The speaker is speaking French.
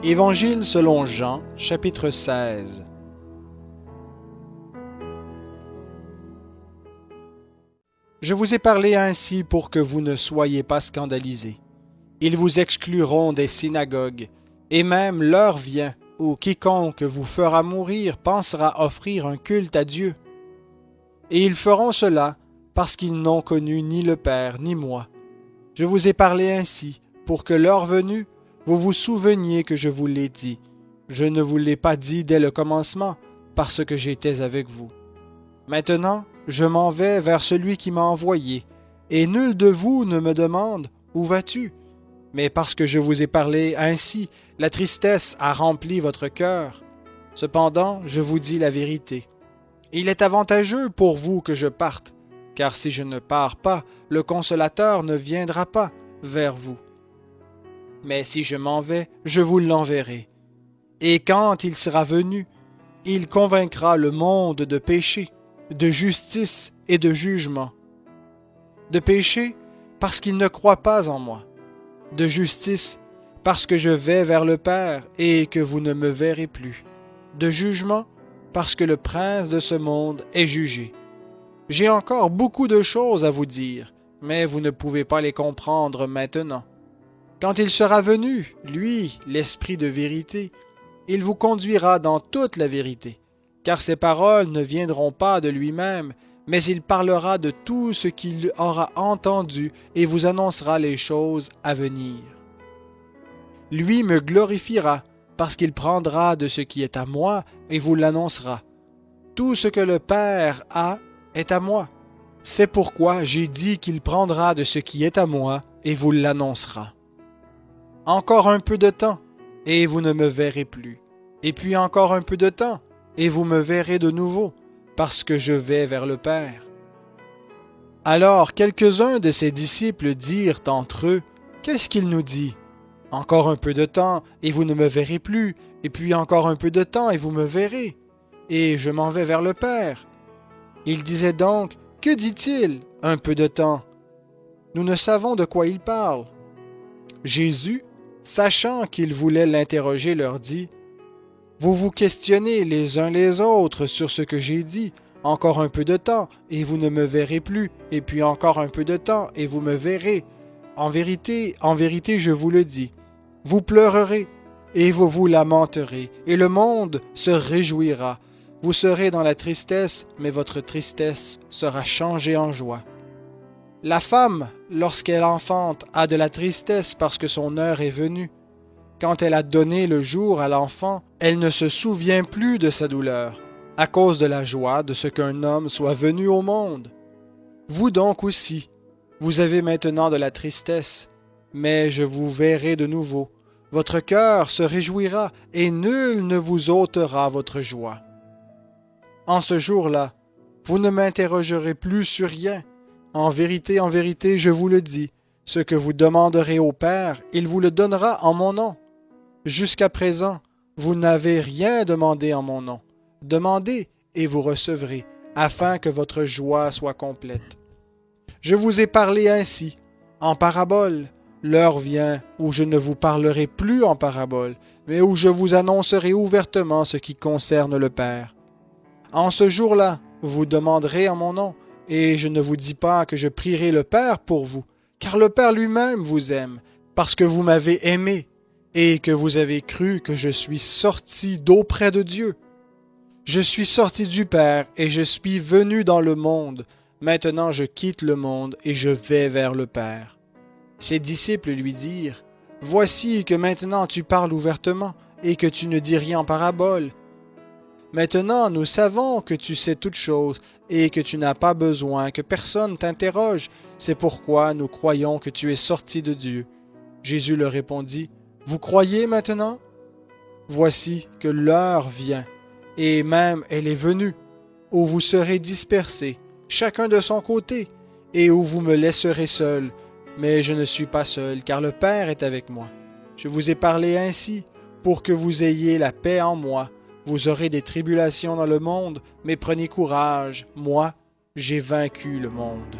Évangile selon Jean, chapitre 16. Je vous ai parlé ainsi pour que vous ne soyez pas scandalisés. Ils vous excluront des synagogues, et même l'heure vient où quiconque vous fera mourir pensera offrir un culte à Dieu. Et ils feront cela parce qu'ils n'ont connu ni le Père ni moi. Je vous ai parlé ainsi pour que l'heure venue, vous vous souveniez que je vous l'ai dit. Je ne vous l'ai pas dit dès le commencement, parce que j'étais avec vous. Maintenant, je m'en vais vers celui qui m'a envoyé, et nul de vous ne me demande « Où vas-tu » Mais parce que je vous ai parlé ainsi, la tristesse a rempli votre cœur. Cependant, je vous dis la vérité. Il est avantageux pour vous que je parte, car si je ne pars pas, le Consolateur ne viendra pas vers vous. Mais si je m'en vais, je vous l'enverrai. Et quand il sera venu, il convaincra le monde de péché, de justice et de jugement. De péché, parce qu'il ne croit pas en moi. De justice, parce que je vais vers le Père et que vous ne me verrez plus. De jugement, parce que le prince de ce monde est jugé. J'ai encore beaucoup de choses à vous dire, mais vous ne pouvez pas les comprendre maintenant. Quand il sera venu, lui, l'Esprit de vérité, il vous conduira dans toute la vérité, car ses paroles ne viendront pas de lui-même, mais il parlera de tout ce qu'il aura entendu et vous annoncera les choses à venir. Lui me glorifiera, parce qu'il prendra de ce qui est à moi et vous l'annoncera. Tout ce que le Père a est à moi. C'est pourquoi j'ai dit qu'il prendra de ce qui est à moi et vous l'annoncera. Encore un peu de temps, et vous ne me verrez plus. Et puis encore un peu de temps, et vous me verrez de nouveau, parce que je vais vers le Père. Alors quelques-uns de ses disciples dirent entre eux, « Qu'est-ce qu'il nous dit? Encore un peu de temps, et vous ne me verrez plus, et puis encore un peu de temps, et vous me verrez, et je m'en vais vers le Père. » Il disait donc, « Que dit-il, un peu de temps? » Nous ne savons de quoi il parle. Jésus, sachant qu'ils voulaient l'interroger, leur dit, « Vous vous questionnez les uns les autres sur ce que j'ai dit. Encore un peu de temps, et vous ne me verrez plus, et puis encore un peu de temps, et vous me verrez. En vérité, je vous le dis. Vous pleurerez, et vous vous lamenterez, et le monde se réjouira. Vous serez dans la tristesse, mais votre tristesse sera changée en joie. La femme, lorsqu'elle enfante, a de la tristesse parce que son heure est venue. Quand elle a donné le jour à l'enfant, elle ne se souvient plus de sa douleur, à cause de la joie de ce qu'un homme soit venu au monde. Vous donc aussi, vous avez maintenant de la tristesse, mais je vous verrai de nouveau. Votre cœur se réjouira, et nul ne vous ôtera votre joie. En ce jour-là, vous ne m'interrogerez plus sur rien. En vérité, je vous le dis, ce que vous demanderez au Père, il vous le donnera en mon nom. Jusqu'à présent, vous n'avez rien demandé en mon nom. Demandez et vous recevrez, afin que votre joie soit complète. Je vous ai parlé ainsi, en parabole. L'heure vient où je ne vous parlerai plus en parabole, mais où je vous annoncerai ouvertement ce qui concerne le Père. En ce jour-là, vous demanderez en mon nom, et je ne vous dis pas que je prierai le Père pour vous, car le Père lui-même vous aime, parce que vous m'avez aimé, et que vous avez cru que je suis sorti d'auprès de Dieu. Je suis sorti du Père, et je suis venu dans le monde. Maintenant je quitte le monde, et je vais vers le Père. Ses disciples lui dirent, « Voici que maintenant tu parles ouvertement, et que tu ne dis rien en parabole. Maintenant nous savons que tu sais toutes choses, et que tu n'as pas besoin que personne t'interroge. C'est pourquoi nous croyons que tu es sorti de Dieu. » Jésus leur répondit, « Vous croyez maintenant? Voici que l'heure vient, et même elle est venue, où vous serez dispersés, chacun de son côté, et où vous me laisserez seul. Mais je ne suis pas seul, car le Père est avec moi. Je vous ai parlé ainsi, pour que vous ayez la paix en moi. Vous aurez des tribulations dans le monde, mais prenez courage, moi, j'ai vaincu le monde. »